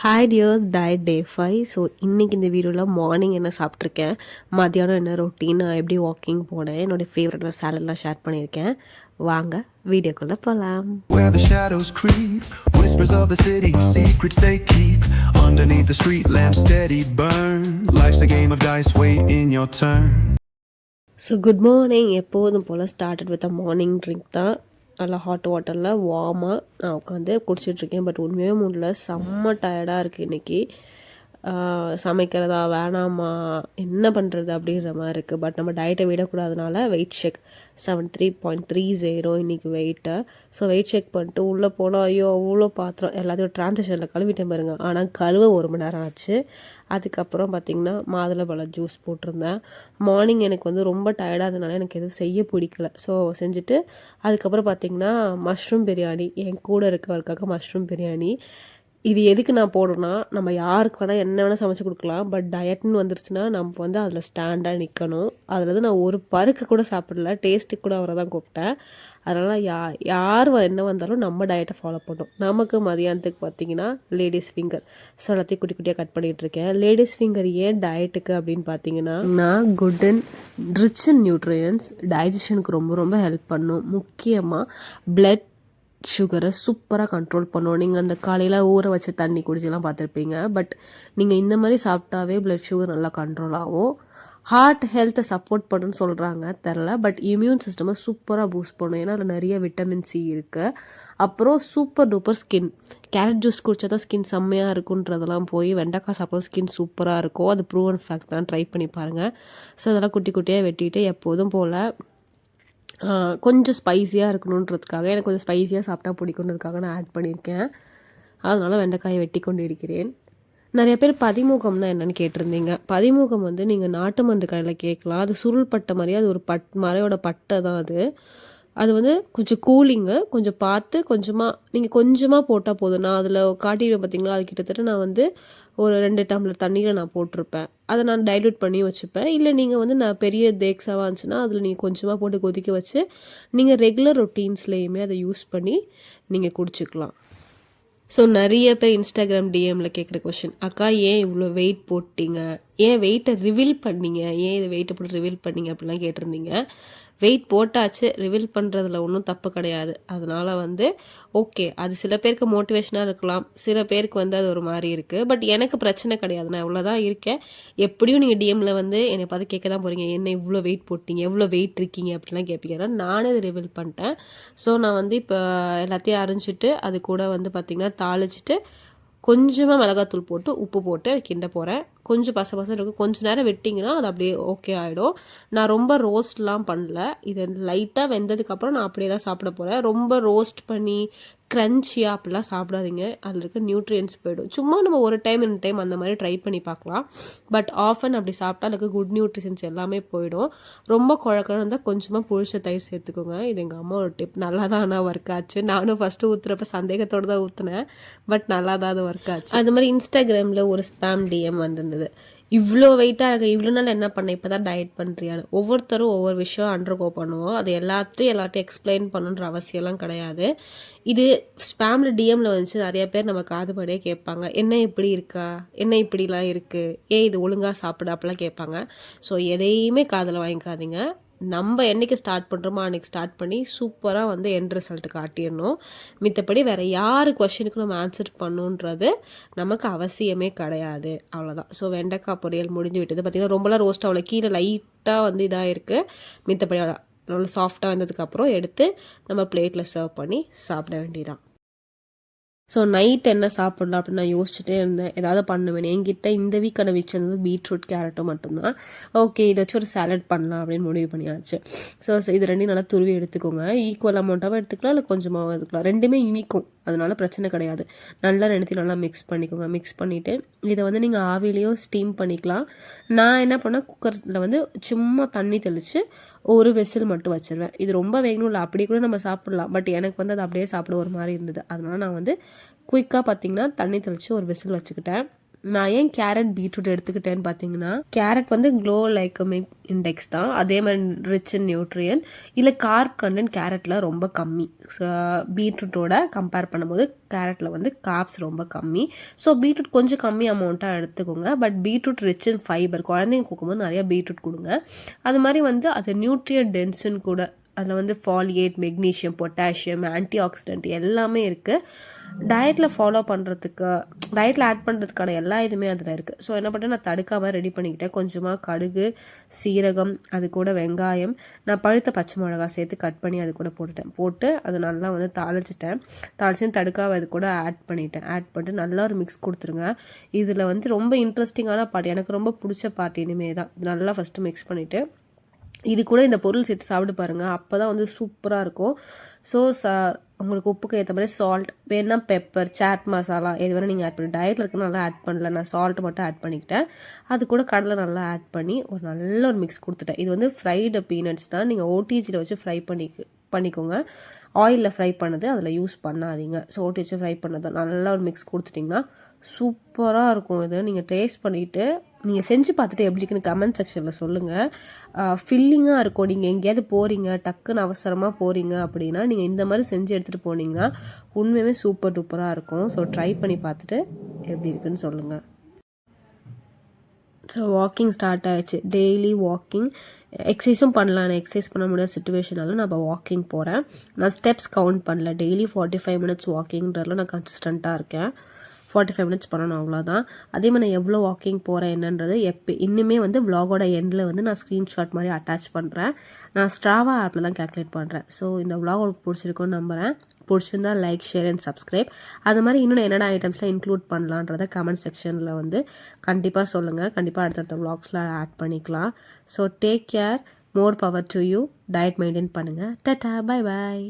Hi dear diet டே 5. So இன்றைக்கி இந்த வீடியோவில் மார்னிங் என்ன சாப்பிட்ருக்கேன், மதியானம் என்ன ரொட்டீன், நான் எப்படி வாக்கிங் போனேன், என்னோடய ஃபேவரட்டான சேலட்லாம் ஷேர் பண்ணியிருக்கேன். வாங்க வீடியோக்குள்ளே போகலாம். Where the shadows creep, whispers of the city, secrets they keep. Underneath the street lamp steady burn. Life's a game of dice, wait in your turn. So good morning. எப்போதும் போல் started with a morning drink தான். நல்லா hot வாட்டரில் வார்மாக நான் உட்காந்து குடிச்சிட்ருக்கேன். But உண்மையே முடியல, செம்ம டயர்டாக இருக்குது இன்றைக்கி. சமைக்கிறதா வேணாமா என்ன பண்ணுறது அப்படின்ற மாதிரி இருக்குது. பட் நம்ம டயட்டை விடக்கூடாதனால வெயிட் செக் 73.30 இன்றைக்கி வெயிட்டு. ஸோ வெயிட் செக் பண்ணிட்டு உள்ளே போனால் ஐயோ அவ்வளோ பாத்திரம் எல்லாத்தையும் ட்ரான்ஸாக்ஷனில் கழுவிட்டேன் பாருங்க. ஆனால் கழுவ 1 மணி நேரம் ஆச்சு. அதுக்கப்புறம் பார்த்திங்கன்னா மாதுளம்பழம் ஜூஸ் போட்டிருந்தேன். மார்னிங் எனக்கு வந்து ரொம்ப டயர்டாக இருந்தனால எனக்கு எதுவும் செய்ய பிடிக்கல. ஸோ செஞ்சுட்டு அதுக்கப்புறம் பார்த்திங்கன்னா மஷ்ரூம் பிரியாணி, என் கூட இருக்கவருக்காக மஷ்ரூம் பிரியாணி. இது எதுக்கு நான் போடுறேன்னா, நம்ம யாருக்கு வேணால் என்ன வேணால் சமைச்சு கொடுக்கலாம். பட் டயட்னு வந்துருச்சுன்னா நம்ம வந்து அதில் ஸ்டாண்டாக நிற்கணும். அதில் வந்து நான் ஒரு பருக்கு கூட சாப்பிடல, டேஸ்ட்டுக்கு கூட அவரை தான் கூப்பிட்டேன். அதனால் யார் என்ன வந்தாலும் நம்ம டயட்டை ஃபாலோ பண்ணணும். நமக்கு மதியானத்துக்கு பார்த்திங்கன்னா லேடிஸ் ஃபிங்கர். ஸோ எல்லாத்தையும் குட்டி குட்டியாக கட் பண்ணிகிட்ருக்கேன். லேடிஸ் ஃபிங்கர் ஏன் டயட்டுக்கு அப்படின்னு பார்த்தீங்கன்னா, நான் good and rich in nutrients, டைஜஷனுக்கு ரொம்ப ரொம்ப ஹெல்ப் பண்ணும். முக்கியமாக பிளட் சுகரை சூப்பராக கண்ட்ரோல் பண்ணுவோம். நீங்கள் அந்த காலையில் ஊற வச்ச தண்ணி குடிச்செல்லாம் பார்த்துருப்பீங்க. பட் நீங்கள் இந்த மாதிரி சாப்பிட்டாவே பிளட் சுகர் நல்லா கண்ட்ரோல் ஆகும். ஹார்ட் ஹெல்த்தை சப்போர்ட் பண்ணுன்னு சொல்கிறாங்க, தெரில. பட் இம்யூன் சிஸ்டமை சூப்பராக பூஸ்ட் பண்ணும். ஏன்னா அதில் நிறைய விட்டமின் சி இருக்குது. அப்புறம் super duper skin. Carrot juice குடித்தா தான் ஸ்கின் செம்மையாக இருக்குன்றதெல்லாம் போய் வெண்டைக்காய் சாப்பிட்ற ஸ்கின் சூப்பராக இருக்கும். அது ப்ரூவன் ஃபேக்ட் தான், ட்ரை பண்ணி பாருங்கள். ஸோ அதெல்லாம் குட்டி குட்டியாக வெட்டிட்டு எப்போதும் போல் கொஞ்சம் ஸ்பைஸியாக இருக்கணுன்றதுக்காக, எனக்கு கொஞ்சம் ஸ்பைஸியாக சாப்பிட்டா பிடிக்குன்றதுக்காக நான் ஆட் பண்ணியிருக்கேன். அதனால் வெண்டைக்காயை வெட்டி கொண்டு இருக்கிறேன். நிறைய பேர் பதிமுகம்னா என்னென்னு கேட்டிருந்தீங்க. பதிமுகம் வந்து நீங்கள் நாட்டு மருந்து கடையில் கேட்கலாம். அது சுருள் பட்டை மாதிரியே, அது ஒரு மரையோட பட்டை தான் அது. அது வந்து கொஞ்சம் கூலிங்கு, கொஞ்சம் பார்த்து நீங்கள் கொஞ்சமாக போட்டால் போதும். நான் அதில் காட்டிடுவேன் பார்த்தீங்களா, அது கிட்டத்தட்ட நான் வந்து ஒரு 2 டம்ளர் தண்ணியில் நான் போட்டிருப்பேன். அதை நான் டைல்யூட் பண்ணி வச்சுப்பேன். இல்லை நீங்கள் வந்து நான் பெரிய தேக்ஸாவாக இருந்துச்சுன்னா அதில் நீங்கள் கொஞ்சமாக போட்டு கொதிக்க வச்சு நீங்கள் ரெகுலர் ரொட்டீன்ஸ்லேயுமே அதை யூஸ் பண்ணி நீங்கள் குடிச்சிக்கலாம். ஸோ நிறைய பேர் இன்ஸ்டாகிராம் டிஎம்மில் கேட்குற கொஷின், அக்கா ஏன் இவ்வளோ வெயிட் போட்டிங்க, ஏன் வெயிட்டை ரிவீல் பண்ணீங்க, ஏன் இதை வெயிட்டை போட்டு ரிவீல் பண்ணீங்க அப்படிலாம் கேட்டிருந்தீங்க. வெயிட் போட்டாச்சு, ரிவீல் பண்ணுறதுல ஒன்றும் தப்பு கிடையாது. அதனால் வந்து ஓகே, அது சில பேருக்கு மோட்டிவேஷனாக இருக்கலாம், சில பேருக்கு வந்து அது ஒரு மாதிரி இருக்குது. பட் எனக்கு பிரச்சனை கிடையாது, நான் இவ்வளோதான் இருக்கேன். எப்படியும் நீங்கள் டிஎம்மில் வந்து என்னை பார்த்து கேட்க தான் போகிறீங்க, என்ன இவ்வளோ வெயிட் போட்டிங்க, எவ்வளோ வெயிட் இருக்கீங்க அப்படிலாம் கேட்பீங்க. நானே அதை ரிவீல் பண்ணிட்டேன். ஸோ நான் வந்து இப்போ எல்லாத்தையும் அரைஞ்சிட்டு அது கூட வந்து பார்த்திங்கன்னா தாளிச்சிட்டு கொஞ்சமாக மிளகாத்தூள் போட்டு உப்பு போட்டு கிண்ட போகிறேன். கொஞ்சம் பச இருக்கும். கொஞ்சம் நேரம் விட்டிங்கன்னா அது அப்படியே ஓகே ஆகிடும். நான் ரொம்ப ரோஸ்ட்லாம் பண்ணல. இது லைட்டாக வெந்ததுக்கப்புறம் நான் அப்படியே தான் சாப்பிட போகிறேன். ரொம்ப ரோஸ்ட் பண்ணி க்ரன்ச்சியாக அப்படிலாம் சாப்பிடாதீங்க, அதில் இருக்க நியூட்ரியன்ஸ் போய்டும். சும்மா நம்ம ஒரு டைம் 2 டைம் அந்த மாதிரி ட்ரை பண்ணி பார்க்கலாம். பட் ஆஃபன் அப்படி சாப்பிட்டா அதுக்கு குட் நியூட்ரிஷன்ஸ் எல்லாமே போயிடும். ரொம்ப குழக்கணும் இருந்தால் கொஞ்சமாக புளிச்ச தயிர் சேர்த்துக்கோங்க. இது எங்கள் அம்மா ஒரு டிப், நல்லா தான் ஆனால் ஒர்க் ஆச்சு. நானும் ஃபஸ்ட்டு ஊற்றுறப்ப சந்தேகத்தோடு தான் ஊற்றுனேன். பட் நல்லா தான் அது ஒர்க் ஆச்சு. அது மாதிரி இன்ஸ்டாகிராமில் ஒரு ஸ்பேம் டிஎம் வந்திருந்தது, இவ்வளோ வெயிட்டாக இருக்க, இவ்வளோ நாள் என்ன பண்ண, இப்போ தான் டயட் பண்ணுறியான்னு. ஒவ்வொருத்தரும் ஒவ்வொரு விஷயம் அண்டர்கோ பண்ணுவோம். அது எல்லாத்தையும் எக்ஸ்பிளைன் பண்ணுன்ற அவசியம்லாம் கிடையாது. இது ஸ்பேமில் டிஎம்மில் வந்துச்சு. நிறைய பேர் நம்ம காதுபடியே கேட்பாங்க, என்ன இப்படி இருக்கா, என்ன இப்படிலாம் இருக்குது, ஏன் இது ஒழுங்காக சாப்பிட அப்படிலாம் கேட்பாங்க. ஸோ எதையுமே காதில் வாங்கிக்காதீங்க. நம்ம என்றைக்கு ஸ்டார்ட் பண்ணுறோமோ அன்றைக்கி ஸ்டார்ட் பண்ணி சூப்பராக வந்து எண்ட் ரிசல்ட் காட்டிடணும். மித்தபடி வேறு யார் கொஷனுக்கு நம்ம ஆன்சர் பண்ணுன்றது நமக்கு அவசியமே கிடையாது. அவ்வளோதான். ஸோ வெண்டைக்காய் பொரியல் முடிஞ்சு விட்டது. பார்த்திங்கன்னா ரொம்பலாம் ரோஸ்ட் அவ்வளோ, கீழே லைட்டாக வந்து இதாக இருக்குது. மித்தபடி நல்லா சாஃப்டாக வந்ததுக்கப்புறம் எடுத்து நம்ம பிளேட்டில் சர்வ் பண்ணி சாப்பிட வேண்டியதான். ஸோ நைட் என்ன சாப்பிட்லாம் அப்படின்னு நான் யோசிச்சுட்டே இருந்தேன். ஏதாவது பண்ணுவேன். என்கிட்ட இந்த வீக்கான வச்சிருந்தது பீட்ரூட் கேரட்டும் மட்டும்தான். ஓகே, இதை வச்சு ஒரு சாலட் பண்ணலாம் அப்படின்னு முடிவு பண்ணியாச்சு. ஸோ இது 2 நல்லா துருவி எடுத்துக்கோங்க. ஈக்குவல் அமௌண்ட்டாகவும் எடுத்துக்கலாம், இல்லை கொஞ்சமாகவும் எடுத்துக்கலாம். 2மே இனிக்கும், அதனால பிரச்சனை கிடையாது. நல்லா 2த்தையும் நல்லா மிக்ஸ் பண்ணிக்கோங்க. மிக்ஸ் பண்ணிவிட்டு இதை வந்து நீங்கள் ஆவிலையும் ஸ்டீம் பண்ணிக்கலாம். நான் என்ன பண்ணேன், குக்கரில் வந்து சும்மா தண்ணி தெளித்து ஒரு விசில் மட்டும் வச்சுருவேன். இது ரொம்ப வேகணும் இல்லை, அப்படி கூட நம்ம சாப்பிட்லாம். பட் எனக்கு வந்து அது அப்படியே சாப்பிட ஒரு மாதிரி இருந்தது. அதனால் நான் வந்து குயிக்காக பார்த்திங்கன்னா தண்ணி தெளித்து ஒரு விசில் வச்சுக்கிட்டேன். நான் ஏன் கேரட் பீட்ரூட் எடுத்துக்கிட்டேன்னு பார்த்தீங்கன்னா, கேரட் வந்து க்ளோ லைக்கமிக் இண்டெக்ஸ் தான். அதே மாதிரி ரிச் இன் நியூட்ரியன். இல்லை கார்ப் கண்டென்ட் கேரட்டில் ரொம்ப கம்மி. பீட்ரூட்டோட கம்பேர் பண்ணும்போது கேரட்டில் வந்து கார்ப்ஸ் ரொம்ப கம்மி. ஸோ பீட்ரூட் கொஞ்சம் கம்மி அமௌண்ட்டாக எடுத்துக்கோங்க. But beetroot rich in fibre. குழந்தைங்க கொடுக்கும்போது நிறையா பீட்ரூட் கொடுங்க. அது மாதிரி வந்து அது நியூட்ரியன் டென்ஸுன்னு கூட. அதில் வந்து ஃபாலியேட், மெக்னீஷியம், பொட்டாசியம், ஆன்டி ஆக்சிடென்ட் எல்லாமே இருக்குது. டயட்டில் ஃபாலோ பண்ணுறதுக்கு, டயட்டில் ஆட் பண்ணுறதுக்கான எல்லா இதுவுமே அதில் இருக்குது. ஸோ என்ன பண்ணிட்டேன், நான் தடுக்காமல் ரெடி பண்ணிக்கிட்டேன். கொஞ்சமாக கடுகு, சீரகம், அது கூட வெங்காயம், நான் பழுத்த பச்சை மிளகா சேர்த்து கட் பண்ணி அது கூட போட்டு அதை நல்லா வந்து தாளிச்சு தடுக்காவை அது கூட ஆட் பண்ணிட்டு நல்லா ஒரு மிக்ஸ் கொடுத்துருங்க. இதில் வந்து ரொம்ப இன்ட்ரெஸ்டிங்கான பார்ட், எனக்கு ரொம்ப பிடிச்ச பார்ட் இனிமேல் தான். இது நல்லா ஃபஸ்ட்டு மிக்ஸ் பண்ணிவிட்டு இது கூட இந்த பொருள் சேர்த்து சாப்பிட்டு பாருங்கள். அப்போ தான் வந்து சூப்பராக இருக்கும். ஸோ உங்களுக்கு உப்புக்கு ஏற்ற மாதிரி சால்ட் வேணால், பெப்பர், சாட் மசாலா எது வேணால் நீங்கள் ஆட் பண்ணி, டயட்டில் இருக்க நல்லா ஆட் பண்ணல, நான் சால்ட் மட்டும் ஆட் பண்ணிக்கிட்டேன். அது கூட கடலை நல்லா ஆட் பண்ணி ஒரு நல்ல ஒரு மிக்ஸ் கொடுத்துட்டேன். இது வந்து ஃப்ரைடு பீனட்ஸ் தான். நீங்கள் ஓடிஜியில் வச்சு ஃப்ரை பண்ணிக்கோங்க. ஆயிலில் ஃப்ரை பண்ணது அதில் யூஸ் பண்ணாதீங்க. ஸோ ஓட்டி வச்சு ஃப்ரை பண்ணது நல்லா ஒரு மிக்ஸ் கொடுத்துட்டிங்கன்னா சூப்பராக இருக்கும். இது நீங்கள் டேஸ்ட் பண்ணிவிட்டு நீங்கள் செஞ்சு பார்த்துட்டு எப்படி இருக்குன்னு கமெண்ட் செக்ஷனில் சொல்லுங்கள். ஃபில்லிங்காக இருக்கும். நீங்கள் எங்கேயாவது போகிறீங்க, டக்குன்னு அவசரமாக போகிறீங்க அப்படின்னா நீங்கள் இந்த மாதிரி செஞ்சு எடுத்துகிட்டு போனீங்கன்னா உண்மையுமே சூப்பர் டூப்பராக இருக்கும். ஸோ ட்ரை பண்ணி பார்த்துட்டு எப்படி இருக்குன்னு சொல்லுங்கள். ஸோ வாக்கிங் ஸ்டார்ட் ஆகிடுச்சு. டெய்லி வாக்கிங், எக்ஸசைஸும் பண்ணலாம். நான் எக்ஸசைஸ் பண்ண முடியாத சுச்சுவேஷனால நான் இப்போ வாக்கிங் போகிறேன். நான் ஸ்டெப்ஸ் கவுண்ட் பண்ணல. டெய்லி 45 மினிட்ஸ் வாக்கிங்கிறதுல நான் கன்சிஸ்டண்ட்டாக இருக்கேன். 45 மினிட்ஸ் பண்ணணும், அவ்வளோதான். அதே மாதிரி நான் எவ்வளோ வாக்கிங் போகிறேன் என்னன்றது இன்னுமே வந்து விலாகோட எண்டில் வந்து நான் ஸ்க்ரீன்ஷாட் மாதிரி அட்டாச் பண்ணுறேன். நான் ஸ்ட்ராவா ஆப்பில் தான் கேல்குலேட் பண்ணுறேன். ஸோ இந்த விலாக் உங்களுக்கு பிடிச்சிருக்குன்னு நம்புகிறேன். பிடிச்சிருந்தா லைக், ஷேர் அண்ட் சப்ஸ்கிரைப். அது மாதிரி இன்னும் என்னென்ன ஐட்டம்ஸ்லாம் இன்க்ளூட் பண்ணலான்றதை கமெண்ட் செக்ஷனில் வந்து கண்டிப்பாக சொல்லுங்கள். கண்டிப்பாக அடுத்தடுத்த விலாக்ஸில் ஆட் பண்ணிக்கலாம். So take care, more power to you. Diet maintain பண்ணுங்கள். டாடா, பை பாய்.